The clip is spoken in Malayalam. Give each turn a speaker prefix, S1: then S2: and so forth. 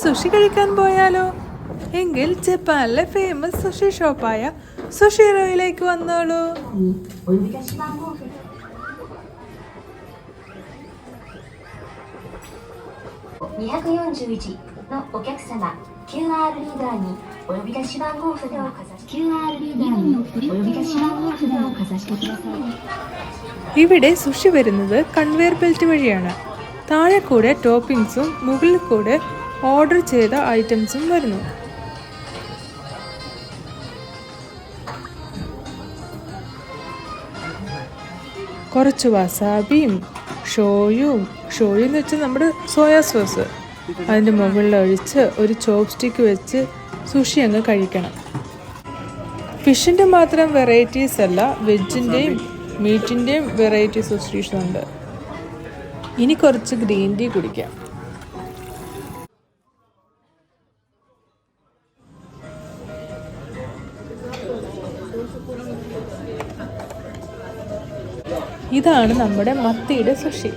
S1: സുഷി കഴിക്കാൻ പോയാലോ? എങ്കിൽ ജപ്പാനിലെ ഫേമസ് സുഷി ഷോപ്പായ സുഷിറോയിലേക്ക് വന്നോളൂ. ഇവിടെ സുഷി വരുന്നത് കൺവെയർ ബെൽറ്റ് വഴിയാണ്. താഴെ കൂടെ ടോപ്പിംഗ്സും മുകളിൽ കൂടെ ഓർഡർ ചെയ്ത ഐറ്റംസും വരുന്നു. കുറച്ച് വസാബിയും ഷോയും എന്ന് വെച്ചാൽ നമ്മുടെ സോയാ സോസ് അതിൻ്റെ മുകളിൽ ഒഴിച്ച് ഒരു ചോപ്പ് സ്റ്റിക്ക് വെച്ച് സുഷി അങ്ങ് കഴിക്കണം. ഫിഷിൻ്റെ മാത്രം വെറൈറ്റീസ് അല്ല, വെജിൻ്റെയും മീറ്റിൻ്റെയും വെറൈറ്റി സുഷീസ് ഉണ്ട്. ഇനി കുറച്ച് ഗ്രീൻ ടീ കുടിക്കാം. ഇതാണ് നമ്മുടെ മത്തിയുടെ സുഷി.